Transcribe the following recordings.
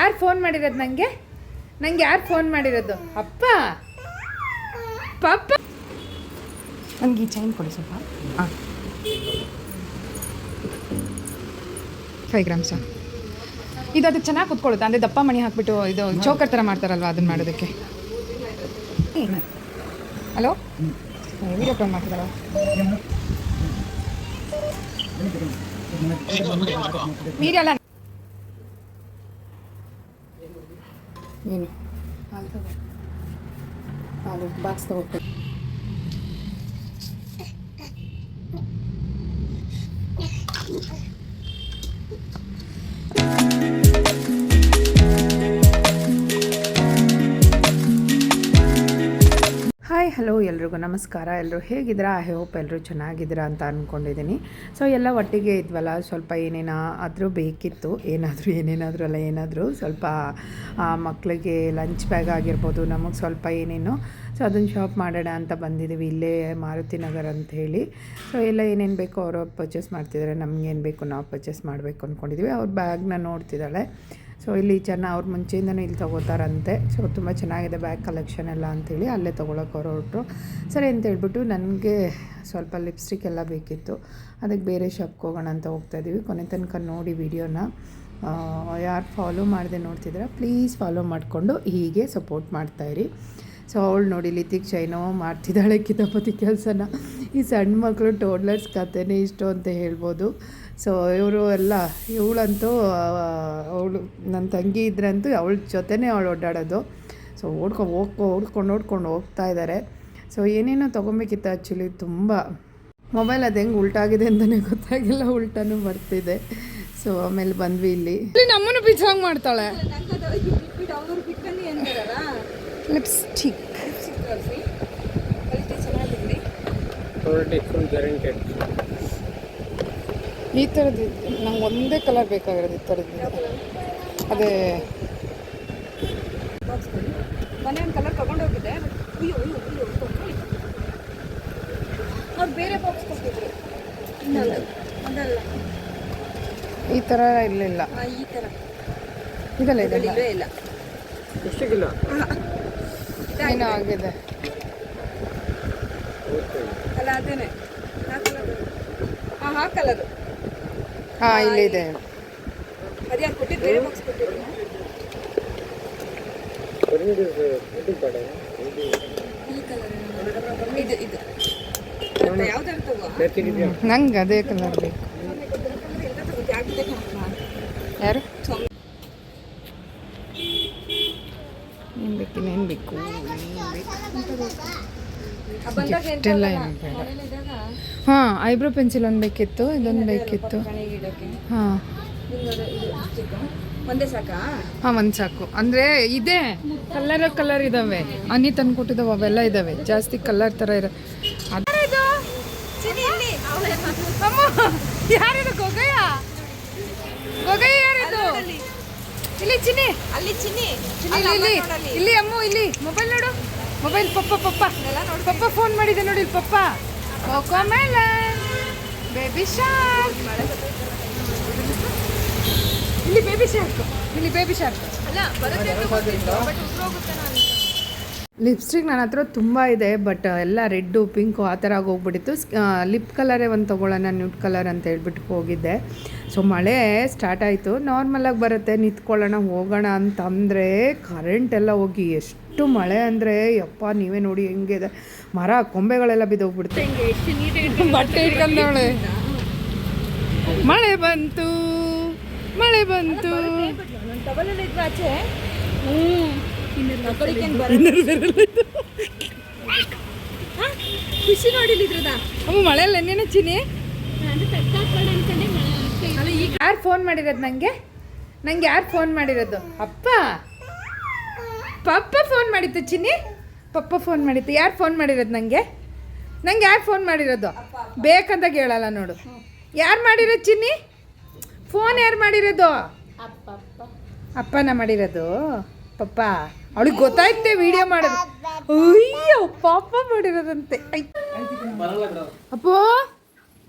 ಯಾರು ಫೋನ್ ಮಾಡಿರೋದು ನನಗೆ ಯಾರು ಫೋನ್ ಮಾಡಿರೋದು? ಅಪ್ಪ ಪಾಪ ನನಗೆ ಈ ಚೈನ್ ಕೊಡಿ ಸ್ವಲ್ಪ. ಹಾಂ 5 ಗ್ರಾಮ್ಸ. ಇದು ಅದಕ್ಕೆ ಚೆನ್ನಾಗಿ ಕುತ್ಕೊಳ್ಳುತ್ತೆ, ಅಂದರೆ ದಪ್ಪ ಮಣಿ ಹಾಕ್ಬಿಟ್ಟು ಇದು ಚೌಕರ್ ಥರ ಮಾಡ್ತಾರಲ್ವ ಅದನ್ನು ಮಾಡೋದಕ್ಕೆ. Hello, video call ಮಾಡ್ತಿದ್ದಾರ? ನೀರಲ್ಲ ಏನು ಹಾಲು ಬಾಕ್ಸ್ ತಗೋಬೇಕು. ಹಾಯ್ ಹಲೋ ಎಲ್ರಿಗೂ ನಮಸ್ಕಾರ. ಎಲ್ಲರೂ ಹೇಗಿದ್ದೀರಾ? ಐ ಹೋಪ್ ಎಲ್ಲರೂ ಚೆನ್ನಾಗಿದ್ದೀರಾ ಅಂತ ಅಂದ್ಕೊಂಡಿದ್ದೀನಿ. ಸೊ ಎಲ್ಲ ಒಟ್ಟಿಗೆ ಇದ್ವಲ್ಲ, ಸ್ವಲ್ಪ ಏನೇನಾದರೂ ಬೇಕಿತ್ತು, ಏನಾದರೂ ಸ್ವಲ್ಪ ಮಕ್ಕಳಿಗೆ ಲಂಚ್ ಬ್ಯಾಗ್ ಆಗಿರ್ಬೋದು, ನಮಗೆ ಸ್ವಲ್ಪ ಏನೇನೋ, ಸೊ ಅದನ್ನು ಶಾಪ್ ಮಾಡೋಣ ಅಂತ ಬಂದಿದ್ದೀವಿ. ಇಲ್ಲೇ ಮಾರುತಿ ನಗರ್ ಅಂತ ಹೇಳಿ. ಸೊ ಎಲ್ಲ ಏನೇನು ಬೇಕೋ ಅವರು ಪರ್ಚೇಸ್ ಮಾಡ್ತಿದ್ದಾರೆ, ನಮಗೇನು ಬೇಕು ನಾವು ಪರ್ಚೇಸ್ ಮಾಡಬೇಕು ಅಂದ್ಕೊಂಡಿದ್ದೀವಿ. ಅವ್ರ ಬ್ಯಾಗ್ನ ನೋಡ್ತಿದ್ದಾಳೆ. ಸೊ ಇಲ್ಲಿ ಅವ್ರ ಮುಂಚೆಯಿಂದನೂ ಇಲ್ಲಿ ತೊಗೋತಾರಂತೆ. ಸೊ ತುಂಬ ಚೆನ್ನಾಗಿದೆ ಬ್ಯಾಗ್ ಕಲೆಕ್ಷನ್ ಎಲ್ಲ ಅಂಥೇಳಿ ಅಲ್ಲೇ ತೊಗೊಳಕ್ಕೆ ಹೊರಟರು. ಸರಿ ಅಂತ ಹೇಳ್ಬಿಟ್ಟು ನನಗೆ ಸ್ವಲ್ಪ ಲಿಪ್ಸ್ಟಿಕ್ ಎಲ್ಲ ಬೇಕಿತ್ತು, ಅದಕ್ಕೆ ಬೇರೆ ಶಾಪ್ಗೆ ಹೋಗೋಣ ಅಂತ ಹೋಗ್ತಾಯಿದ್ದೀವಿ. ಕೊನೆ ತನಕ ನೋಡಿ ವಿಡಿಯೋನ. ಯಾರು ಫಾಲೋ ಮಾಡದೆ ನೋಡ್ತಿದ್ದೀರಾ ಪ್ಲೀಸ್ ಫಾಲೋ ಮಾಡಿಕೊಂಡು ಹೀಗೆ ಸಪೋರ್ಟ್ ಮಾಡ್ತಾಯಿರಿ. ಸೊ ಅವಳು ನೋಡಿ ಲಿತಿಕ್ ಚೈನೋ ಮಾಡ್ತಿದ್ದಾಳೆ ಕಿತಾಪತಿ ಕೆಲಸನ. ಈ ಸಣ್ಣ ಮಕ್ಕಳು ಟೋಡ್ಲರ್ಸ್ ಕಥೆನೇ ಇಷ್ಟು ಅಂತ ಹೇಳ್ಬೋದು. ಸೊ ಇವರು ಎಲ್ಲ, ಇವಳಂತೂ ಅವಳು ನನ್ನ ತಂಗಿ ಇದ್ರಂತೂ ಅವಳ ಜೊತೆನೇ ಅವಳು ಓಡಾಡೋದು. ಸೊ ಓಡ್ಕೊಂಡು ಹೋಗ್ತಾ ಇದ್ದಾರೆ. ಸೊ ಏನೇನೋ ತೊಗೊಬೇಕಿತ್ತು ಆ್ಯಕ್ಚುಲಿ. ತುಂಬ ಮೊಬೈಲ್ ಅದು ಹೆಂಗೆ ಉಲ್ಟಾಗಿದೆ ಅಂತಲೇ ಗೊತ್ತಾಗಿಲ್ಲ, ಉಲ್ಟಾನೂ ಬರ್ತಿದೆ. ಸೊ ಆಮೇಲೆ ಬಂದ್ವಿ ಇಲ್ಲಿ. ನಮ್ಮನ್ನು ಪಿಚ್ಚಾಗಿ ಮಾಡ್ತಾಳೆ. ಲಿಪ್ಸ್ಟಿಕ್ ಈ ಥರದ್ದು ನಂಗೆ ಒಂದೇ ಕಲರ್ ಬೇಕಾಗಿರೋದು. ಈ ಥರದ್ದು ಅದೇ ಮನೆ ಒಂದು ಕಲರ್ ತೊಗೊಂಡೋಗಿದೆ. ಅವ್ರು ಬೇರೆ ಬಾಕ್ಸ್ ಕೊಟ್ಟಿದ್ರು. ಅದಲ್ಲ ಈ ಥರ ಇಲ್ಲ ಈ ಥರ ಇದಲ್ಲ ಇಲ್ಲ ಏನೋ ಆಗಿದೆ ಅಲ್ಲ, ಅದೇನೆ ಹಾಂ ಕಲರು. ಹಾಂ ಇಲ್ಲಿದೆ. ಅದ್ಯಾಕೆ ಕೊಟ್ಟಿದ್ದು? ಬೇರೆ ಬಾಕ್ಸ್ ಕೊಟ್ಟಿದ್ದು. ಈ ಕಲರ್ ಇದು ಯಾವ್ದಾರು ತಗೋ. ನಂಗೆ ಅದೇ ಕಲರ್ ಬೇಕು. ಯಾರು ಏನು ಬೇಕು ಇಷ್ಟೆಲ್ಲ ಏನು ಬೇಡ. ಹಾಂ ಐಬ್ರೋ ಪೆನ್ಸಿಲ್ ಒಂದು ಬೇಕಿತ್ತು, ಇದೊಂದು ಬೇಕಿತ್ತು. ಹಾಂ ಹಾಂ ಒಂದು ಸಾಕು. ಅಂದರೆ ಇದೆ ಕಲರ್ ಇದ್ದಾವೆ, ಅನಿ ತಂದು ಕೊಟ್ಟಿದ್ದಾವೆ, ಅವೆಲ್ಲ ಇದ್ದಾವೆ. ಜಾಸ್ತಿ ಕಲರ್ ಥರ ಇರೋ ಯಾರಿದು? ಗೊಗಯ್ಯ ಯಾರಿದು? ಇಲ್ಲಿ ಚಿನ್ನಿ, ಅಲ್ಲಿ ಚಿನ್ನಿ, ಇಲ್ಲಿ ಅಮ್ಮ, ಇಲ್ಲಿ ಮೊಬೈಲ್ ನೋಡು. ಮೊಬೈಲ್ ಪಪ್ಪ ಫೋನ್ ಮಾಡಿದೆ ನೋಡಿ. ಇಲ್ಲಿ ಪಪ್ಪ ಕೋಕೋ ಮೆಲನ್ ಬೇಬಿ ಶಾರ್ಕ್. ಇಲ್ಲಿ ಬೇಬಿ ಶಾರ್ಕ್ ಲಿಪ್ಸ್ಟಿಕ್ ನನ್ನ ಹತ್ರ ತುಂಬ ಇದೆ, ಬಟ್ ಎಲ್ಲ ರೆಡ್ಡು ಪಿಂಕು ಆ ಥರ ಹೋಗ್ಬಿಟ್ಟಿತ್ತು. ಲಿಪ್ ಕಲರೇ ಒಂದು ತೊಗೊಳ್ಳೋಣ, ನ್ಯೂಡ್ ಕಲರ್ ಅಂತ ಹೇಳ್ಬಿಟ್ಟು ಹೋಗಿದ್ದೆ. ಸೊ ಮಳೆ ಸ್ಟಾರ್ಟ್ ಆಯಿತು. ನಾರ್ಮಲಾಗಿ ಬರುತ್ತೆ, ನಿಂತ್ಕೊಳ್ಳೋಣ ಹೋಗೋಣ ಅಂತಂದರೆ ಕರೆಂಟೆಲ್ಲ ಹೋಗಿ ಎಷ್ಟು ಮಳೆ ಅಂದರೆ ಯಪ್ಪ ನೀವೇ ನೋಡಿ ಹೆಂಗಿದೆ. ಮರ ಕೊಂಬೆಗಳೆಲ್ಲ ಬಿದ್ದೋಗ್ಬಿಡುತ್ತೆ. ಬಟ್ಟೆ ಇಟ್ಕೊಂಡವಳೆ. ಮಳೆ ಬಂತು ಖುಷಿ ನೋಡಿಲ್ಲ ಅಮ್ಮ ಮಳೆಯಲ್ಲ ಏನೇನ ಚಿನ್ನಿ. ಯಾರು ಫೋನ್ ಮಾಡಿರೋದು ನನಗೆ ಯಾರು ಫೋನ್ ಮಾಡಿರೋದು? ಪಪ್ಪ ಫೋನ್ ಮಾಡಿತ್ತು ಚಿನ್ನಿ. ಪಪ್ಪ ಫೋನ್ ಮಾಡಿತ್ತು. ಯಾರು ಫೋನ್ ಮಾಡಿರೋದು ನನಗೆ ಯಾರು ಫೋನ್ ಮಾಡಿರೋದು? ಬೇಕಂತ ಕೇಳಲ್ಲ ನೋಡು. ಯಾರು ಮಾಡಿರೋದು ಚಿನ್ನಿ? ಫೋನ್ ಯಾರು ಮಾಡಿರೋದು? ಅಪ್ಪನ ಮಾಡಿರೋದು. ಪಪ್ಪ ಅವಳಿಗೆ ಗೊತ್ತಾಯ್ತೆ ವಿಡಿಯೋ ಮಾಡೋದು. ಅಯ್ಯೋ ಪಾಪ ಮಾಡಿರೋದಂತೆ. ಅಪ್ಪೋ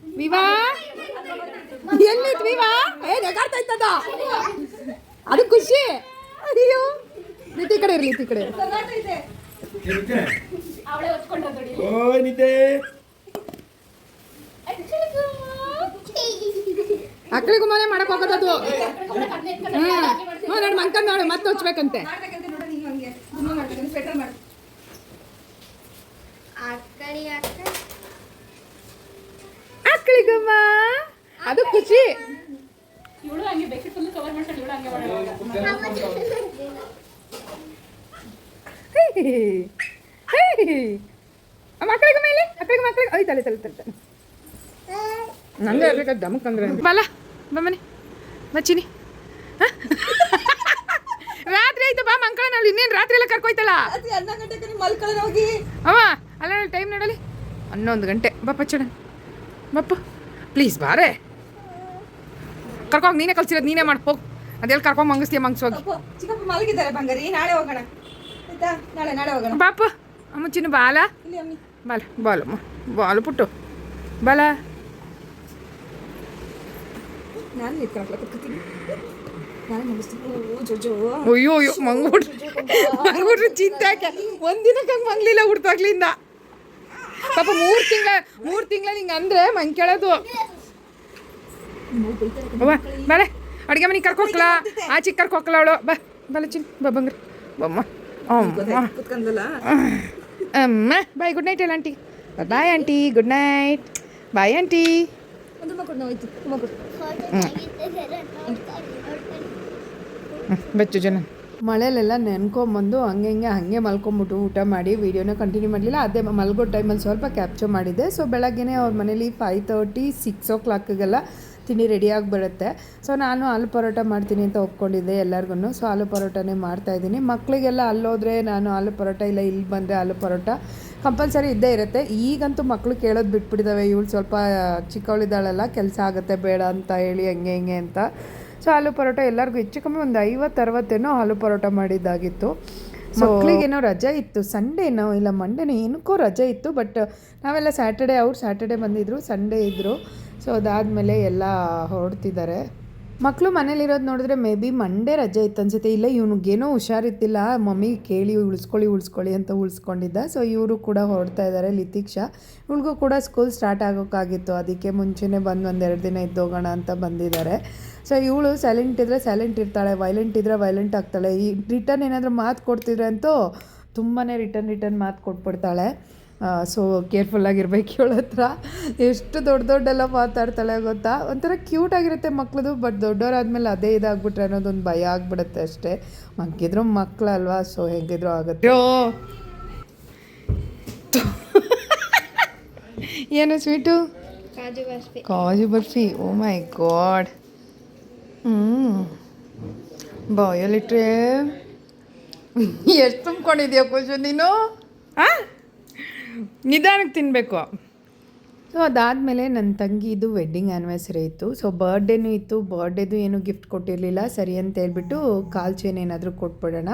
ವಿವಾ ಎಲ್ಲಿತ್ತು ವಿವಾ? ನಗಾಡ್ತಾ ಇತ್ತದ ಅದು ಖುಷಿ. ಅಯ್ಯೋ ನಿತಿ ಕಡೆ ಇರಲಿ ಈ ಕಡೆ ಓಯ್ ನಿತೆ ಅಕ್ಕಳಿಗೂ ಮನೆ ಮಾಡಕ್ ಹೋಗೋದದು ನೋಡಿ ಮಂಕನ್ ನೋಡು ಮತ್ತೆ ಹೊಚ್ಬೇಕಂತೆ ಅಕ್ಕಳಿಗಮ್ಮ ಅದು ಖುಷಿ ಮಕ್ಕಳಿಗೆ ಮೇಲೆ ಮಕ್ಕಳಿಗೆ ಐತಲೆ ತಲೆ ತಲೆ ನಂಗೆ ಇರ್ಬೇಕಾದ ದಮಕ್ಕಂದ್ರೆ ಬಲ ಬಮ್ಮನೆ ಮಚ್ಚಿನಿ ರಾತ್ರಿ ಆಯ್ತು ಬಾ ಮಂಕಳ ನಾವು ಇನ್ನೇನು ರಾತ್ರಿ ಎಲ್ಲ ಕರ್ಕೊಯ್ತಲ್ಲ ಅವ ಅಲ್ಲ ಟೈಮ್ ನೋಡಲಿ 11 ಗಂಟೆ ಬಪ್ಪ ಚಡ ಬಪ್ಪ ಪ್ಲೀಸ್ ಬಾರೆ ಕರ್ಕೋಗಿ ನೀನೇ ಕಲ್ಸಿರೋದು ನೀನೇ ಮಾಡಿ ಹೋಗಿ ಅದೆಲ್ಲ ಕರ್ಕೊಂಡು ಮಂಗಿಸ್ತೀಯ ಮಂಗಿಸೋಗಿ ಚಿಕ್ಕಪ್ಪ ಮಲಗಿದ್ದಾರೆ ಬಂಗಾರಿ ನಾಳೆ ಹೋಗೋಣ ಆಯ್ತಾ ನಾಳೆ ಹೋಗೋಣ ಬಾಪ ಅಮ್ಮ ಚಿನ್ನ ಬಾಲ ಬಾಲ ಬಾಲಮ್ಮ ಬಾಲು ಪುಟ್ಟು ಬಾಲ ನಾನು ನಿಂತ್ಕೊಳ್ತೀನಿ ನಾನು ಮುಗಿಸ್ತೀನಿ ಅಯ್ಯೋ ಅಯ್ಯೋ ಮಂಗ್ಬಿಟ್ರು ಚಿಂತಾಕೆ ಒಂದಿನಕ್ಕೆ ಹಂಗೆ ಮಂಗ್ಲಿಲ್ಲ ಹುಡ್ತಾಗ್ಲಿಂದ ಪಾಪ 3 ತಿಂಗಳ ಹಿಂಗೆ ಅಂದರೆ ಮಂಗ್ ಕೇಳೋದು ಅವ್ವ ಬಾಳೆ ಅಡುಗೆ ಮನೆಗೆ ಕರ್ಕೋಕ್ಲ ಆಚೆಗೆ ಕರ್ಕೋಕ್ಲ ಅವಳು ಬಲ ಚಿನ್ ಬಂಗ್ರಿ ಬಮ್ಮ ಕುತ್ಕೊಂಡಲ್ಲ ಅಮ್ಮ ಬಾಯ್ ಗುಡ್ ನೈಟ್ ಎಲ್ಲ aunty bye aunty good night bye aunty ಬೆಚ್ಚು ಜನ ಮಳೆಯಲ್ಲೆಲ್ಲ ನೆನ್ಕೊಂಬಂದು ಹಂಗೆ ಮಲ್ಕೊಂಬಿಟ್ಟು ಊಟ ಮಾಡಿ ವೀಡಿಯೋನ ಕಂಟಿನ್ಯೂ ಮಾಡಲಿಲ್ಲ ಅದೇ ಮಲ್ಗೋ ಟೈಮಲ್ಲಿ ಸ್ವಲ್ಪ ಕ್ಯಾಪ್ಚರ್ ಮಾಡಿದ್ದೆ ಸೊ ಬೆಳಗ್ಗೆನೇ ಅವ್ರ ಮನೇಲಿ 5:30 6 o'clockಗೆಲ್ಲ ತಿಂಡಿ ರೆಡಿಯಾಗಿ ಬರುತ್ತೆ ಸೊ ನಾನು ಆಲೂ ಪರೋಟ ಮಾಡ್ತೀನಿ ಅಂತ ಒಪ್ಕೊಂಡಿದ್ದೆ ಎಲ್ಲರಿಗೂ ಸೊ ಆಲೂ ಪರೋಟನೇ ಮಾಡ್ತಾಯಿದ್ದೀನಿ ಮಕ್ಕಳಿಗೆಲ್ಲ ಅಲ್ಲೋದ್ರೆ ನಾನು ಆಲೂ ಪರೋಟ ಇಲ್ಲ ಇಲ್ಲಿ ಬಂದರೆ ಆಲೂ ಪರೋಟ ಕಂಪಲ್ಸರಿ ಇದ್ದೇ ಇರುತ್ತೆ ಈಗಂತೂ ಮಕ್ಕಳು ಕೇಳೋದು ಬಿಟ್ಬಿಟ್ಟಿದ್ದಾವೆ ಇವಳು ಸ್ವಲ್ಪ ಚಿಕ್ಕವಳಿದ್ದಾಳಲ್ಲ ಕೆಲಸ ಆಗುತ್ತೆ ಬೇಡ ಅಂತ ಹೇಳಿ ಹಂಗೆ ಅಂತ ಸೊ ಆಲೂ ಪರೋಟ ಎಲ್ಲರಿಗೂ ಹೆಚ್ಚು ಕಮ್ಮಿ ಒಂದು 50-60 ಆಲೂ ಪರೋಟ ಮಾಡಿದ್ದಾಗಿತ್ತು ಸೊ ಮಕ್ಕಳಿಗೇನೋ ರಜೆ ಇತ್ತು ಸಂಡೇನೋ ಇಲ್ಲ ಮಂಡೇನೋ ಏನಕ್ಕೋ ರಜೆ ಇತ್ತು ಬಟ್ ನಾವೆಲ್ಲ ಸ್ಯಾಟರ್ಡೇ ಬಂದಿದ್ದರು ಸಂಡೇ ಇದ್ದರು ಸೊ ಅದಾದಮೇಲೆ ಎಲ್ಲ ಹೊರಡ್ತಿದ್ದಾರೆ ಮಕ್ಕಳು ಮನೇಲಿರೋದು ನೋಡಿದ್ರೆ ಮೇ ಬಿ ಮಂಡೇ ರಜೆ ಇತ್ತು ಅನ್ಸುತ್ತೆ ಇಲ್ಲ ಇವನಿಗೇನೋ ಹುಷಾರಿತ್ತಿಲ್ಲ ಮಮ್ಮಿ ಕೇಳಿ ಉಳಿಸ್ಕೊಳ್ಳಿ ಅಂತ ಉಳಿಸ್ಕೊಂಡಿದ್ದ ಸೊ ಇವರು ಕೂಡ ಹೊರಡ್ತಾ ಇದ್ದಾರೆ ಲಿತಿಕ್ಷಾ ಇವಳಿಗೂ ಕೂಡ ಸ್ಕೂಲ್ ಸ್ಟಾರ್ಟ್ ಆಗೋಕ್ಕಾಗಿತ್ತು ಅದಕ್ಕೆ ಮುಂಚೆನೇ ಬಂದು 1-2 ದಿನ ಇದ್ದೋಗೋಣ ಅಂತ ಬಂದಿದ್ದಾರೆ ಸೊ ಇವಳು ಸೈಲೆಂಟ್ ಇದ್ದರೆ ಸೈಲೆಂಟ್ ಇರ್ತಾಳೆ ವೈಲೆಂಟ್ ಇದ್ದರೆ ವೈಲೆಂಟ್ ಆಗ್ತಾಳೆ ಈ ರಿಟರ್ನ್ ಏನಾದರೂ ಮಾತು ಕೊಡ್ತಿದ್ರೆ ಅಂತೂ ತುಂಬಾ ರಿಟರ್ನ್ ಮಾತು ಕೊಟ್ಬಿಡ್ತಾಳೆ ಸೊ ಕೇರ್ಫುಲ್ಲಾಗಿರ್ಬೇಕು ಇವಳ ಹತ್ರ ಎಷ್ಟು ದೊಡ್ಡೆಲ್ಲ ಮಾತಾಡ್ತಾಳೆ ಗೊತ್ತಾ ಒಂಥರ ಕ್ಯೂಟಾಗಿರುತ್ತೆ ಮಕ್ಳದು ಬಟ್ ದೊಡ್ಡವರಾದ್ಮೇಲೆ ಅದೇ ಇದಾಗ್ಬಿಟ್ರೆ ಅನ್ನೋದೊಂದು ಭಯ ಆಗ್ಬಿಡುತ್ತೆ ಅಷ್ಟೇ ಮಗ್ಗಿದ್ರು ಮಕ್ಕಳಲ್ವಾ ಸೊ ಹೆಂಗಿದ್ರು ಆಗುತ್ತೆ ಏನು ಸ್ವೀಟು ಕಾಜು ಬರ್ಫಿ ಓ ಮೈ ಗಾಡ್ ಬಾಯಲ್ಲಿಟ್ರೆ ಎಷ್ಟು ತುಂಬ್ಕೊಂಡಿದ್ಯಾ ಖುಷಿ ನೀನು ನಿಧಾನಕ್ಕೆ ತಿನ್ನಬೇಕು ಸೊ ಅದಾದಮೇಲೆ ನನ್ನ ತಂಗಿದು ವೆಡ್ಡಿಂಗ್ ಆ್ಯನಿವರ್ಸರಿ ಇತ್ತು ಸೊ ಬರ್ಡೇನೂ ಇತ್ತು ಬರ್ಡೇದು ಏನೂ ಗಿಫ್ಟ್ ಕೊಟ್ಟಿರಲಿಲ್ಲ ಸರಿ ಅಂತ ಹೇಳ್ಬಿಟ್ಟು ಕಾಲ್ ಚೈನ್ ಏನಾದರೂ ಕೊಟ್ಬಿಡೋಣ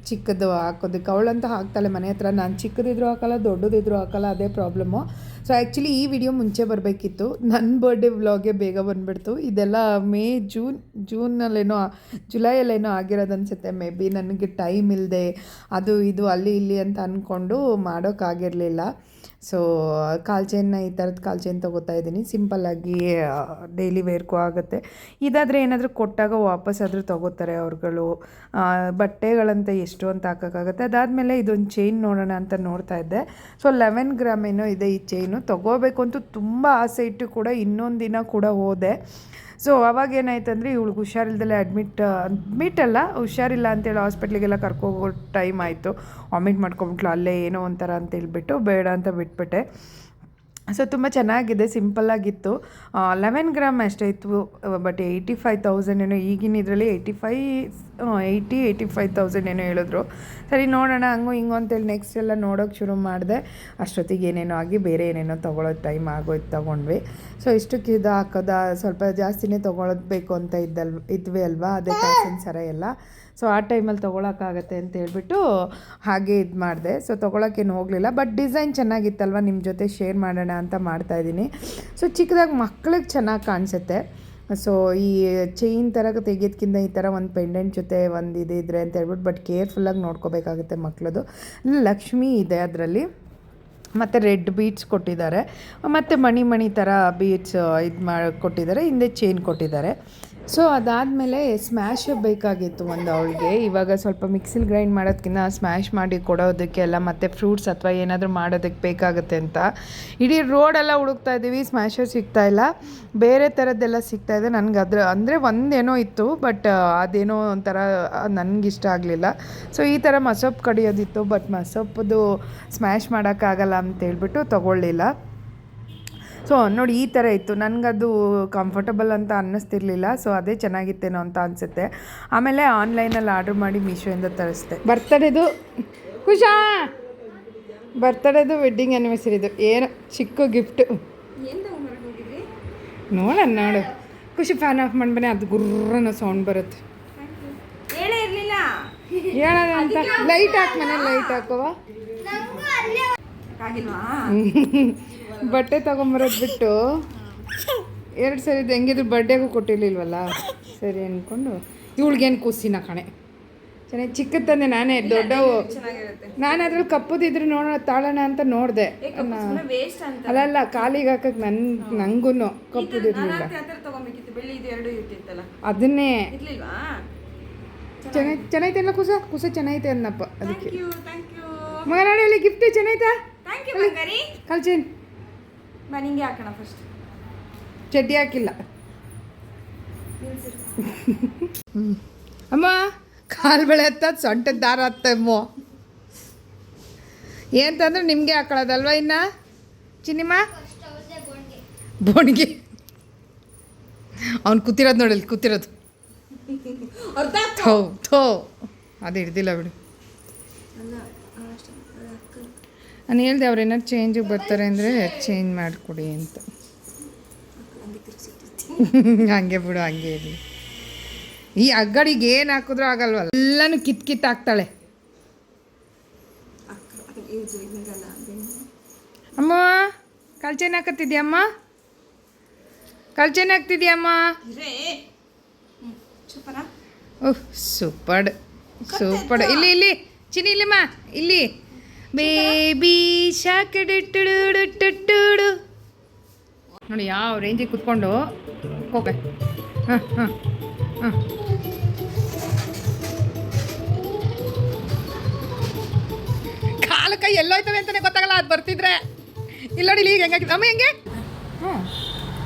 ಚಿಕ್ಕದು ಹಾಕೋದಕ್ಕೆ ಅವಳಂತ ಹಾಕ್ತಾಳೆ ಮನೆ ಹತ್ರ ನಾನು ಚಿಕ್ಕದಿದ್ರು ಹಾಕಲ್ಲ ದೊಡ್ಡದಿದ್ರು ಹಾಕಲ್ಲ ಅದೇ ಪ್ರಾಬ್ಲಮ್ಮು ಸೊ ಆ್ಯಕ್ಚುಲಿ ಈ ವಿಡಿಯೋ ಮುಂಚೆ ಬರಬೇಕಿತ್ತು ನನ್ನ ಬರ್ಡೇ ವ್ಲಾಗೆ ಬೇಗ ಬಂದುಬಿಡ್ತು ಇದೆಲ್ಲ ಜುಲೈಯಲ್ಲೇನೋ ಆಗಿರೋದು ಅನಿಸುತ್ತೆ ಮೇ ಬಿ ನನಗೆ ಟೈಮ್ ಇಲ್ಲದೆ ಅದು ಇದು ಅಲ್ಲಿ ಇಲ್ಲಿ ಅಂತ ಅಂದ್ಕೊಂಡು ಮಾಡೋಕ್ಕಾಗಿರಲಿಲ್ಲ ಸೊ ಕಾಲ್ ಚೈನ್ನ ಈ ಥರದ್ದು ಕಾಲ್ ಚೈನ್ ತೊಗೋತಾ ಇದ್ದೀನಿ ಸಿಂಪಲ್ಲಾಗಿ ಡೈಲಿ ವೇರ್ಗೂ ಆಗುತ್ತೆ ಇದಾದರೆ ಏನಾದರೂ ಕೊಟ್ಟಾಗ ವಾಪಸ್ಸಾದರೂ ತೊಗೋತಾರೆ ಅವ್ರುಗಳು ಬಟ್ಟೆಗಳಂತ ಎಷ್ಟು ಅಂತ ಹಾಕೋಕ್ಕಾಗುತ್ತೆ ಅದಾದಮೇಲೆ ಇದೊಂದು ಚೈನ್ ನೋಡೋಣ ಅಂತ ನೋಡ್ತಾ ಇದ್ದೆ ಸೊ 11 ಗ್ರಾಮ್ ಏನೋ ಇದೆ ಈ ಚೈನು ತೊಗೋಬೇಕು ಅಂತೂ ತುಂಬ ಆಸೆ ಇಟ್ಟು ಕೂಡ ಇನ್ನೊಂದು ದಿನ ಕೂಡ ಹೋದೆ ಸೊ ಅವಾಗ ಏನಾಯ್ತು ಅಂದರೆ ಇವಳಿಗೆ ಹುಷಾರಿಲ್ದಲ್ಲೇ ಅಡ್ಮಿಟ್ ಅಲ್ಲ ಹುಷಾರಿಲ್ಲ ಅಂತೇಳಿ ಹಾಸ್ಪಿಟ್ಲಿಗೆಲ್ಲ ಕರ್ಕೋಗೋ ಟೈಮ್ ಆಯಿತು ವಾಮಿಟ್ ಮಾಡ್ಕೊಂಬಿಟ್ಲು ಅಲ್ಲೇ ಏನೋ ಒಂಥರ ಅಂತ ಹೇಳ್ಬಿಟ್ಟು ಬೇಡ ಅಂತ ಬಿಟ್ಬಿಟ್ಟೆ ಸೊ ತುಂಬ ಚೆನ್ನಾಗಿದೆ ಸಿಂಪಲ್ಲಾಗಿತ್ತು 11 ಗ್ರಾಮ್ ಅಷ್ಟೇ ಇತ್ತು ಬಟ್ 85,000 ಏನೋ ಈಗಿನ ಇದರಲ್ಲಿ 85,000 ಏನೋ ಹೇಳಿದ್ರು ಸರಿ ನೋಡೋಣ ಹಂಗು ಹಿಂಗು ಅಂತೇಳಿ ನೆಕ್ಸ್ಟ್ ಎಲ್ಲ ನೋಡೋಕೆ ಶುರು ಮಾಡಿದೆ ಅಷ್ಟೊತ್ತಿಗೆ ಏನೇನೋ ಆಗಿ ಬೇರೆ ಏನೇನೋ ತೊಗೊಳೋದು ಟೈಮ್ ಆಗೋಯ್ತು ತೊಗೊಂಡ್ವಿ ಸೊ ಇಷ್ಟಕ್ಕೆ ಇದು ಹಾಕೋದ ಸ್ವಲ್ಪ ಜಾಸ್ತಿನೇ ತೊಗೊಳೋದು ಅಂತ ಇದ್ವಿ ಅಲ್ವಾ ಅದೇ ಕಾಸಿನ ಸರ ಎಲ್ಲ ಸೊ ಆ ಟೈಮಲ್ಲಿ ತೊಗೊಳಕ್ಕಾಗತ್ತೆ ಅಂತ ಹೇಳ್ಬಿಟ್ಟು ಹಾಗೆ ಇದು ಮಾಡಿದೆ ಸೊ ತೊಗೊಳಕ್ಕೇನು ಹೋಗಲಿಲ್ಲ ಬಟ್ ಡಿಸೈನ್ ಚೆನ್ನಾಗಿತ್ತಲ್ವ ನಿಮ್ಮ ಜೊತೆ ಶೇರ್ ಮಾಡೋಣ ಅಂತ ಮಾಡ್ತಾಯಿದ್ದೀನಿ ಸೊ ಚಿಕ್ಕದಾಗಿ ಮಕ್ಳಿಗೆ ಚೆನ್ನಾಗಿ ಕಾಣಿಸುತ್ತೆ ಸೊ ಈ ಚೈನ್ ಥರ ತೆಗೆಯೋದ್ಕಿಂತ ಈ ಥರ ಒಂದು ಪೆಂಡೆಂಟ್ ಜೊತೆ ಒಂದು ಇದ್ರೆ ಅಂತ ಹೇಳ್ಬಿಟ್ಟು, ಬಟ್ ಕೇರ್ಫುಲ್ಲಾಗಿ ನೋಡ್ಕೋಬೇಕಾಗುತ್ತೆ ಮಕ್ಕಳದು. ಲಕ್ಷ್ಮಿ ಇದೆ ಅದರಲ್ಲಿ, ಮತ್ತು ರೆಡ್ ಬೀಡ್ಸ್ ಕೊಟ್ಟಿದ್ದಾರೆ, ಮತ್ತು ಮಣಿ ಥರ ಬೀಡ್ಸ್ ಇದು ಕೊಟ್ಟಿದ್ದಾರೆ, ಹಿಂದೆ ಚೈನ್ ಕೊಟ್ಟಿದ್ದಾರೆ. ಸೊ ಅದಾದಮೇಲೆ ಸ್ಮ್ಯಾಶ್ ಬೇಕಾಗಿತ್ತು ಒಂದು ಅವಳಿಗೆ. ಇವಾಗ ಸ್ವಲ್ಪ ಮಿಕ್ಸಿಲಿ ಗ್ರೈಂಡ್ ಮಾಡೋದಕ್ಕಿಂತ ಸ್ಮ್ಯಾಶ್ ಮಾಡಿ ಕೊಡೋದಕ್ಕೆ ಎಲ್ಲ, ಮತ್ತು ಫ್ರೂಟ್ಸ್ ಅಥವಾ ಏನಾದರೂ ಮಾಡೋದಕ್ಕೆ ಬೇಕಾಗುತ್ತೆ ಅಂತ ಇಡೀ ರೋಡೆಲ್ಲ ಹುಡುಕ್ತಾ ಇದ್ದೀವಿ, ಸ್ಮ್ಯಾಶರ್ ಸಿಗ್ತಾಯಿಲ್ಲ, ಬೇರೆ ಥರದ್ದೆಲ್ಲ ಸಿಗ್ತಾಯಿದೆ. ನನಗೆ ಅಂದರೆ ಒಂದೇನೋ ಇತ್ತು, ಬಟ್ ಅದೇನೋ ಒಂಥರ ನನಗಿಷ್ಟ ಆಗಲಿಲ್ಲ. ಸೊ ಈ ಥರ ಮಸೊಪ್ಪು ಕಡಿಯೋದಿತ್ತು, ಬಟ್ ಮಸೊಪ್ಪದು ಸ್ಮ್ಯಾಶ್ ಮಾಡೋಕ್ಕಾಗಲ್ಲ ಅಂತೇಳ್ಬಿಟ್ಟು ತೊಗೊಳ್ಳಿಲ್ಲ. ಸೊ ನೋಡಿ ಈ ಥರ ಇತ್ತು, ನನಗದು ಕಂಫರ್ಟಬಲ್ ಅಂತ ಅನ್ನಿಸ್ತಿರ್ಲಿಲ್ಲ. ಸೊ ಅದೇ ಚೆನ್ನಾಗಿತ್ತೇನೋ ಅಂತ ಅನಿಸುತ್ತೆ. ಆಮೇಲೆ ಆನ್ಲೈನಲ್ಲಿ ಆರ್ಡ್ರ್ ಮಾಡಿ ಮೀಶೋಯಿಂದ ತರಿಸ್ದೆ. ಬರ್ತಡೇದು ವೆಡ್ಡಿಂಗ್ ಆ್ಯನಿವರ್ಸರಿದು ಏನೋ ಚಿಕ್ಕ ಗಿಫ್ಟು ನೋಡೋಣ. ನೋಡು ಖುಷಿ, ಫ್ಯಾನ್ ಆಫ್ ಮಾಡ್ಬನ್ನಿ, ಅದು ಗುರ್ರನ ಸೌಂಡ್ ಬರುತ್ತೆ. ಹೇಳೇ ಇರಲಿಲ್ಲ ಹೇಳೋಣ ಅಂತ. ಲೈಟ್ ಹಾಕಿ, ಮನೇಲಿ ಲೈಟ್ ಹಾಕುವ. ಆಗಿಲ್ವಾ? ಬಟ್ಟೆ ತೊಗೊಂಬರೋದು ಬಿಟ್ಟು 2 ಸರಿ ಹೆಂಗಿದ್ರು ಬರ್ಡೇಗೂ ಕೊಟ್ಟಿರ್ಲಿಲ್ವಲ್ಲ, ಸರಿ ಅಂದ್ಕೊಂಡು ಇವಳಿಗೇನು ಕೂಸಿನ ಕಣೆ ಚೆನ್ನಾಗಿ ಚಿಕ್ಕದ ತಂದೆ. ನಾನೇ ದೊಡ್ಡವು, ನಾನು ಅದ್ರಲ್ಲಿ ಕಪ್ಪುದಿದ್ರೆ ನೋಡೋಣ ತಾಳೋಣ ಅಂತ ನೋಡಿದೆ. ಅಲ್ಲ ಕಾಲಿಗೆ ಹಾಕಕ್ಕೆ ನಂಗೂ ಕಪ್ಪುದಿರ್ಲಿಲ್ಲ, ಅದನ್ನೇ ಚೆನ್ನಾಯ್ತಲ್ಲ ಕುಸ ಚೆನ್ನಾಯ್ತೆ ಅನ್ನಪ್ಪ. ಅದಕ್ಕೆ ಮಗ ನೋಡಿ ಗಿಫ್ಟ್ ಚೆನ್ನಾಯ್ತಾ? ಕಲ್ಚೇನ್ ನಿಂಗೆ ಹಾಕೋಣ ಫಸ್ಟ್. ಚಡ್ಡಿ ಹಾಕಿಲ್ಲ. ಅಮ್ಮ ಕಾಲು ಬೆಳೆ ಹತ್ತದ ಸೊಂಟದ ದಾರ ಹತ್ತಮ್ಮ ಏನಂತಂದ್ರೆ ನಿಮಗೆ ಹಾಕೊಳ್ಳೋದಲ್ವ ಇನ್ನು ಚಿನ್ನಿಮ್ಮ ಬೋಣಿಗೆ. ಅವ್ನು ಕೂತಿರೋದು ನೋಡಲಿ, ಕೂತಿರೋದು ಥೋ ಅದು ಹಿಡ್ದಿಲ್ಲ ಬಿಡು. ನಾನು ಹೇಳ್ದೆ ಅವ್ರು ಏನಾದ್ರು ಚೇಂಜಿಗೆ ಬರ್ತಾರೆ ಅಂದರೆ ಚೇಂಜ್ ಮಾಡಿಕೊಡಿ ಅಂತ. ಹಂಗೆ ಬಿಡು, ಹಂಗೆ ಇರಲಿ. ಈ ಅಗ್ಗಡಿಗೆ ಏನು ಹಾಕಿದ್ರೂ ಆಗಲ್ವಲ್ಲ, ಎಲ್ಲನೂ ಕಿತ್ತು ಹಾಕ್ತಾಳೆ. ಅಮ್ಮ ಕಲ್ಚೇನ್ ಹಾಕತ್ತಿದ್ಯಮ್ಮ, ಕಲ್ಚೇನ್ ಹಾಕ್ತಿದ್ಯಮ್ಮ. ಓಹ್ ಸೂಪರ್ ಸೂಪರ್. ಇಲ್ಲಿ ಚಿನ್ನಿ ಇಲ್ಲಿಮ್ಮ, ಇಲ್ಲಿ ಬೇಬಿ ಶಾಕಡುಡು ನೋಡಿ ಯಾವ ರೇಂಜಿಗೆ ಕುತ್ಕೊಂಡು ಹೋಗ. ಹಾಂ ಹಾಂ ಹಾಂ ಕಾಲು ಕೈ ಎಲ್ಲೋಯ್ತವೆ ಅಂತಲೇ ಗೊತ್ತಾಗಲ್ಲ, ಅದು ಬರ್ತಿದ್ರೆ. ಇಲ್ಲ ನೋಡಿ ಈಗ ಹೆಂಗಾಗಿದೆ ಅಮ್ಮ, ಹೆಂಗೆ ಹಾಂ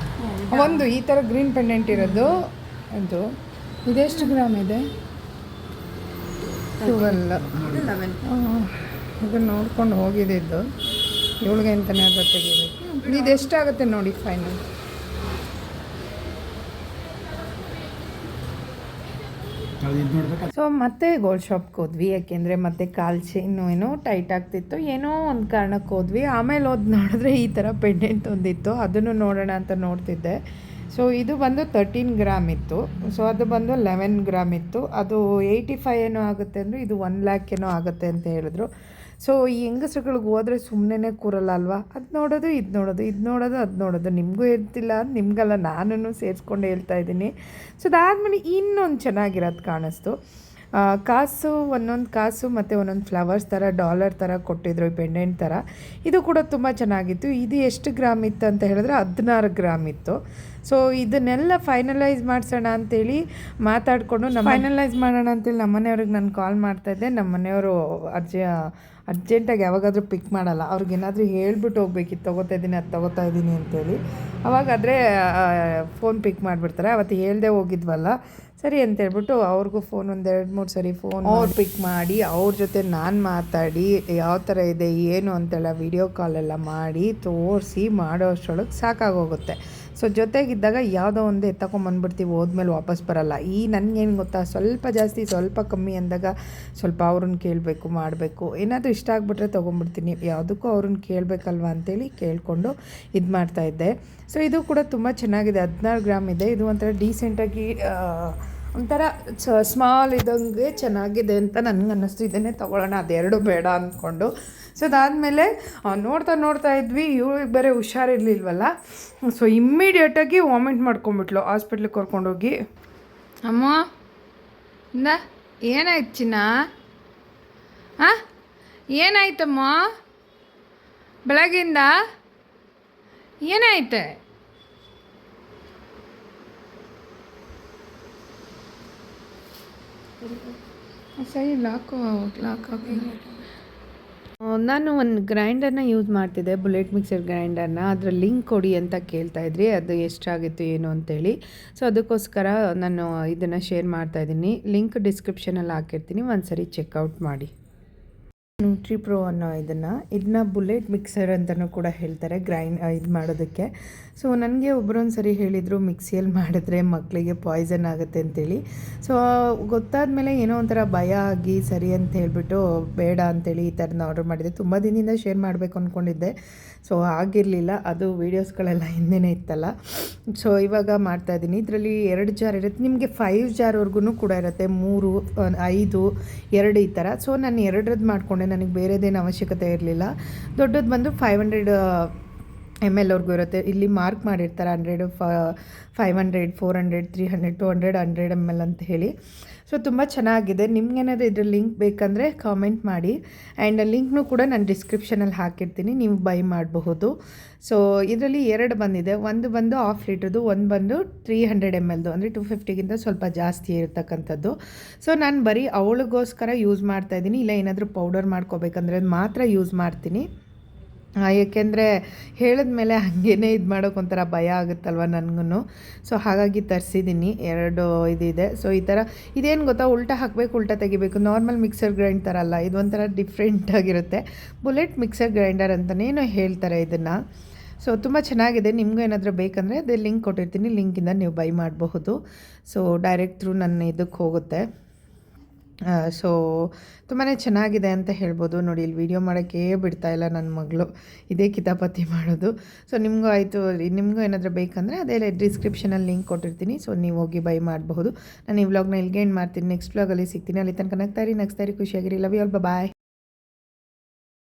ಒಂದು ಈ ಥರ ಗ್ರೀನ್ ಪೆಂಡೆಂಟ್ ಇರೋದು. ಅದು ಇದೆಷ್ಟು ಗ್ರಾಮ್ ಇದೆ? 12. ಇದನ್ನು ನೋಡ್ಕೊಂಡು ಹೋಗಿದ್ದು ಇವಳಿಗೆ ಅಂತಲೇ ಅದು ತೆಗಿಬೇಕು. ಇದು ಎಷ್ಟಾಗುತ್ತೆ ನೋಡಿ ಫೈನಲ್. ಸೊ ಮತ್ತೆ ಗೋಲ್ಡ್ ಶಾಪ್ಗೆ ಹೋದ್ವಿ, ಯಾಕೆಂದರೆ ಮತ್ತೆ ಕಾಲು ಚೈನು ಏನೋ ಟೈಟ್ ಆಗ್ತಿತ್ತು, ಏನೋ ಒಂದು ಕಾರಣಕ್ಕೆ ಹೋದ್ವಿ. ಆಮೇಲೆ ನೋಡಿದ್ರೆ ಈ ಥರ ಪೆಂಡೆಂಟ್ ಒಂದಿತ್ತು, ಅದನ್ನು ನೋಡೋಣ ಅಂತ ನೋಡ್ತಿದ್ದೆ. ಸೊ ಇದು ಬಂದು 13 ಗ್ರಾಮ್ ಇತ್ತು. ಸೊ ಅದು ಬಂದು 11 ಗ್ರಾಮ್ ಇತ್ತು. ಅದು 85 ಏನೋ ಆಗುತ್ತೆ ಅಂದರೆ ಇದು 1 ಲ್ಯಾಕ್ ಏನೋ ಆಗುತ್ತೆ ಅಂತ ಹೇಳಿದ್ರು. ಸೊ ಈ ಹೆಂಗಸ್ರುಗಳಿಗೆ ಹೋದರೆ ಸುಮ್ಮನೆ ಕೂರಲ್ಲ ಅಲ್ವಾ, ಅದು ನೋಡೋದು ಇದು ನೋಡೋದು ಅದು ನೋಡೋದು. ನಿಮಗೂ ಹೇಳ್ತಿಲ್ಲ, ನಿಮಗಲ್ಲ ನಾನು ಸೇರಿಸ್ಕೊಂಡು ಹೇಳ್ತಾ ಇದ್ದೀನಿ. ಸೊ ಅದಾದಮೇಲೆ ಇನ್ನೊಂದು ಚೆನ್ನಾಗಿರೋದು ಕಾಣಿಸ್ತು. ಕಾಸು, ಒಂದೊಂದು ಕಾಸು ಮತ್ತು ಒಂದೊಂದು ಫ್ಲವರ್ಸ್ ಥರ ಡಾಲರ್ ಥರ ಕೊಟ್ಟಿದ್ರು, ಈ ಪೆಂಡೆಂಟ್ ಥರ. ಇದು ಕೂಡ ತುಂಬ ಚೆನ್ನಾಗಿತ್ತು. ಇದು ಎಷ್ಟು ಗ್ರಾಮ್ ಇತ್ತು ಅಂತ ಹೇಳಿದ್ರೆ 16 ಗ್ರಾಮ್ ಇತ್ತು. ಸೊ ಇದನ್ನೆಲ್ಲ ಫೈನಲೈಸ್ ಮಾಡಿಸೋಣ ಅಂತೇಳಿ ಮಾತಾಡಿಕೊಂಡು ಫೈನಲೈಸ್ ಮಾಡೋಣ ಅಂತೇಳಿ ನಮ್ಮ ಮನೆಯವ್ರಿಗೆ ನಾನು ಕಾಲ್ ಮಾಡ್ತಾಯಿದ್ದೆ. ನಮ್ಮ ಮನೆಯವರು ಅರ್ಜೆಂಟಾಗಿ ಯಾವಾಗಾದರೂ ಪಿಕ್ ಮಾಡಲ್ಲ, ಅವ್ರಿಗೇನಾದರೂ ಹೇಳ್ಬಿಟ್ಟು ಹೋಗ್ಬೇಕಿತ್ತು ತೊಗೋತಾ ಇದ್ದೀನಿ ಅಂತೇಳಿ. ಅವಾಗಾದರೆ ಫೋನ್ ಪಿಕ್ ಮಾಡಿಬಿಡ್ತಾರೆ. ಅವತ್ತು ಹೇಳ್ದೆ ಹೋಗಿದ್ವಲ್ಲ, ಸರಿ ಅಂತೇಳ್ಬಿಟ್ಟು ಅವ್ರಿಗೂ ಫೋನ್ 2-3 ಸರಿ ಫೋನ್ ಅವ್ರು ಪಿಕ್ ಮಾಡಿ ಅವ್ರ ಜೊತೆ ನಾನು ಮಾತಾಡಿ ಯಾವ ಥರ ಇದೆ ಏನು ಅಂತೆಲ್ಲ ವಿಡಿಯೋ ಕಾಲೆಲ್ಲ ಮಾಡಿ ತೋರಿಸಿ ಮಾಡೋ ಅಷ್ಟರೊಳಗೆ ಸಾಕಾಗೋಗುತ್ತೆ. ಸೊ ಜೊತೆಗಿದ್ದಾಗ ಯಾವುದೋ ಒಂದು ಎತ್ತಕೊಂಬಂದ್ಬಿಡ್ತೀವಿ, ಹೋದ್ಮೇಲೆ ವಾಪಸ್ ಬರಲ್ಲ. ಈ ನನಗೇನು ಗೊತ್ತಾ, ಸ್ವಲ್ಪ ಜಾಸ್ತಿ ಸ್ವಲ್ಪ ಕಮ್ಮಿ ಅಂದಾಗ ಸ್ವಲ್ಪ ಅವ್ರನ್ನ ಕೇಳಬೇಕು, ಮಾಡಬೇಕು. ಏನಾದರೂ ಇಷ್ಟ ಆಗಿಬಿಟ್ರೆ ತೊಗೊಂಬಿಡ್ತೀನಿ, ಯಾವುದಕ್ಕೂ ಅವ್ರನ್ನ ಕೇಳಬೇಕಲ್ವ ಅಂತೇಳಿ ಕೇಳಿಕೊಂಡು ಇದು ಮಾಡ್ತಾಯಿದ್ದೆ. ಸೊ ಇದು ಕೂಡ ತುಂಬ ಚೆನ್ನಾಗಿದೆ, 16 ಗ್ರಾಮ್ ಇದೆ. ಇದು ಒಂಥರ ಡೀಸೆಂಟಾಗಿ ಒಂಥರ ಸ್ಮಾಲ್ ಇದಂಗೆ ಚೆನ್ನಾಗಿದೆ ಅಂತ ನನಗೆ ಅನ್ನಿಸ್ತು. ಇದನ್ನೇ ತೊಗೊಳ್ಳೋಣ, ಅದೆರಡು ಬೇಡ ಅಂದ್ಕೊಂಡು. ಸೊ ಅದಾದಮೇಲೆ ನೋಡ್ತಾ ಇದ್ವಿ, ಇವ್ಳಿಗೆ ಬೇರೆ ಹುಷಾರಿರ್ಲಿಲ್ವಲ್ಲ. So ಇಮ್ಮಿಡಿಯೇಟಾಗಿ vomit ಮಾಡ್ಕೊಂಬಿಟ್ಲು. ಹಾಸ್ಪಿಟ್ಲಿಗೆ ಕರ್ಕೊಂಡೋಗಿ, ಅಮ್ಮ ಇಂದ ಏನಾಯ್ತು ಚಿನ್ನ? ಹಾಂ, ಏನಾಯ್ತಮ್ಮ ಬೆಳಗಿಂದ? ಏನಾಯ್ತೆ? ಸರಿ ಲಾಕ್ ಹಾಕಿ. ನಾನು ಒಂದು ಗ್ರೈಂಡರ್ನ ಯೂಸ್ ಮಾಡ್ತಿದ್ದೆ, ಬುಲೆಟ್ ಮಿಕ್ಸರ್ ಗ್ರೈಂಡರ್ನ. ಅದರ ಲಿಂಕ್ ಕೊಡಿ ಅಂತ ಕೇಳ್ತಾಯಿದ್ರಿ, ಅದು ಎಷ್ಟಾಗಿತ್ತು ಏನು ಅಂತೇಳಿ. ಸೊ ಅದಕ್ಕೋಸ್ಕರ ನಾನು ಇದನ್ನು ಶೇರ್ ಮಾಡ್ತಾಯಿದ್ದೀನಿ. ಲಿಂಕ್ ಡಿಸ್ಕ್ರಿಪ್ಷನಲ್ಲಿ ಹಾಕಿರ್ತೀನಿ, ಒಂದು ಸರಿ ಚೆಕ್ಔಟ್ ಮಾಡಿ. ನ್ಯೂಟ್ರಿ ಪ್ರೋ ಅನ್ನೋ ಇದನ್ನ ಬುಲೆಟ್ ಮಿಕ್ಸರ್ ಅಂತಲೂ ಕೂಡ ಹೇಳ್ತಾರೆ, ಇದು ಮಾಡೋದಕ್ಕೆ. ಸೊ ನನಗೆ ಒಬ್ಬರೊಂದು ಸರಿ ಹೇಳಿದರು, ಮಿಕ್ಸಿಯಲ್ಲಿ ಮಾಡಿದ್ರೆ ಮಕ್ಕಳಿಗೆ ಪಾಯ್ಸನ್ ಆಗುತ್ತೆ ಅಂತೇಳಿ. ಸೊ ಗೊತ್ತಾದ ಮೇಲೆ ಏನೋ ಒಂಥರ ಭಯ ಆಗಿ ಸರಿ ಅಂತ ಹೇಳಿಬಿಟ್ಟು ಬೇಡ ಅಂತೇಳಿ ಈ ಥರನ ಆರ್ಡರ್ ಮಾಡಿದ್ದೆ. ತುಂಬ ದಿನದಿಂದ ಶೇರ್ ಮಾಡಬೇಕು ಅಂದ್ಕೊಂಡಿದ್ದೆ, ಸೊ ಆಗಿರಲಿಲ್ಲ. ಅದು ವೀಡಿಯೋಸ್ಗಳೆಲ್ಲ ಹಿಂದೆನೇ ಇತ್ತಲ್ಲ. ಸೊ ಇವಾಗ ಮಾಡ್ತಾಯಿದ್ದೀನಿ. ಇದರಲ್ಲಿ 2 ಜಾರ್ ಇರುತ್ತೆ, ನಿಮಗೆ 5 ಜಾರ್ವರೆಗೂ ಕೂಡ ಇರುತ್ತೆ, 3, 5, 2 ಈ ಥರ. ಸೊ ನಾನು 2ರದ್ದು ಮಾಡಿಕೊಂಡೆ, ನನಗೆ ಬೇರೆದೇನು ಅವಶ್ಯಕತೆ ಇರಲಿಲ್ಲ. ದೊಡ್ಡದು ಬಂದು 500 ml ಇರುತ್ತೆ. ಇಲ್ಲಿ ಮಾರ್ಕ್ ಮಾಡಿರ್ತಾರೆ 100, 500, 400, 300, 200, 100 ml ಅಂತ ಹೇಳಿ. ಸೊ ತುಂಬ ಚೆನ್ನಾಗಿದೆ. ನಿಮ್ಗೇನಾದರೂ ಇದ್ರ ಲಿಂಕ್ ಬೇಕಂದರೆ ಕಾಮೆಂಟ್ ಮಾಡಿ, ಆ್ಯಂಡ್ ಲಿಂಕ್ನೂ ಕೂಡ ನಾನು ಡಿಸ್ಕ್ರಿಪ್ಷನಲ್ಲಿ ಹಾಕಿರ್ತೀನಿ, ನೀವು ಬೈ ಮಾಡಬಹುದು. ಸೊ ಇದರಲ್ಲಿ 2 ಬಂದಿದೆ, ಒಂದು ಬಂದು 1/2 ಲೀಟ್ರದ್ದು, ಒಂದು ಬಂದು 300 ml, ಅಂದರೆ 250ಗಿಂತ ಸ್ವಲ್ಪ ಜಾಸ್ತಿ ಇರತಕ್ಕಂಥದ್ದು. ಸೊ ನಾನು ಬರೀ ಅವಳಿಗೋಸ್ಕರ ಯೂಸ್ ಮಾಡ್ತಾಯಿದ್ದೀನಿ. ಇಲ್ಲ ಏನಾದರೂ ಪೌಡರ್ ಮಾಡ್ಕೋಬೇಕಂದ್ರೆ ಮಾತ್ರ ಯೂಸ್ ಮಾಡ್ತೀನಿ. ಏಕೆಂದರೆ ಹೇಳಿದ್ಮೇಲೆ ಹಾಗೇ ಇದು ಮಾಡೋಕೆ ಒಂಥರ ಭಯ ಆಗುತ್ತಲ್ವ ನನಗೂ. ಸೊ ಹಾಗಾಗಿ ತರಿಸಿದ್ದೀನಿ. 2 ಇದಿದೆ. ಸೊ ಈ ಥರ ಇದೇನು ಗೊತ್ತಾ, ಉಲ್ಟಾ ಹಾಕಬೇಕು, ಉಲ್ಟಾ ತೆಗಿಬೇಕು. ನಾರ್ಮಲ್ ಮಿಕ್ಸರ್ ಗ್ರೈಂಡ್ ಥರ ಅಲ್ಲ, ಇದು ಒಂಥರ ಡಿಫ್ರೆಂಟಾಗಿರುತ್ತೆ. ಬುಲೆಟ್ ಮಿಕ್ಸರ್ ಗ್ರೈಂಡರ್ ಅಂತಲೇ ಹೇಳ್ತಾರೆ ಇದನ್ನು. ಸೊ ತುಂಬ ಚೆನ್ನಾಗಿದೆ. ನಿಮಗೂ ಏನಾದರೂ ಬೇಕಂದರೆ ಅದೇ ಲಿಂಕ್ ಕೊಟ್ಟಿರ್ತೀನಿ, ಲಿಂಕಿಂದ ನೀವು ಬೈ ಮಾಡಬಹುದು. ಸೊ ಡೈರೆಕ್ಟ್ ಥ್ರೂ ನನ್ನ ಇದಕ್ಕೆ ಹೋಗುತ್ತೆ. ಸೊ ತುಂಬಾ ಚೆನ್ನಾಗಿದೆ ಅಂತ ಹೇಳ್ಬೋದು. ನೋಡಿ, ಇಲ್ಲಿ ವೀಡಿಯೋ ಮಾಡೋಕ್ಕೆ ಬಿಡ್ತಾಯಿಲ್ಲ ನನ್ನ ಮಗಳು, ಇದೇ ಕಿತಾಪತಿ ಮಾಡೋದು. ಸೊ ನಿಮಗೂ ಆಯಿತು, ನಿಮಗೂ ಏನಾದರೂ ಬೇಕಂದರೆ ಅದೇ ಡಿಸ್ಕ್ರಿಪ್ಷನಲ್ಲಿ ಲಿಂಕ್ ಕೊಟ್ಟಿರ್ತೀನಿ. ಸೊ ನೀವು ಹೋಗಿ ಬೈ ಮಾಡಬಹುದು. ನಾನು ಈ ವ್ಲಾಗ್ನ ಇಲ್ಲಿಗೆ ಎಂಡ್ ಮಾಡ್ತೀನಿ. ನೆಕ್ಸ್ಟ್ ವ್ಲಾಗಲ್ಲಿ ಸಿಗ್ತೀನಿ. ಅಲ್ಲಿ ತನಕ ನಗ್ತಾಯಿರಿ ಖುಷಿಯಾಗಿರಿ. Love you all, bye.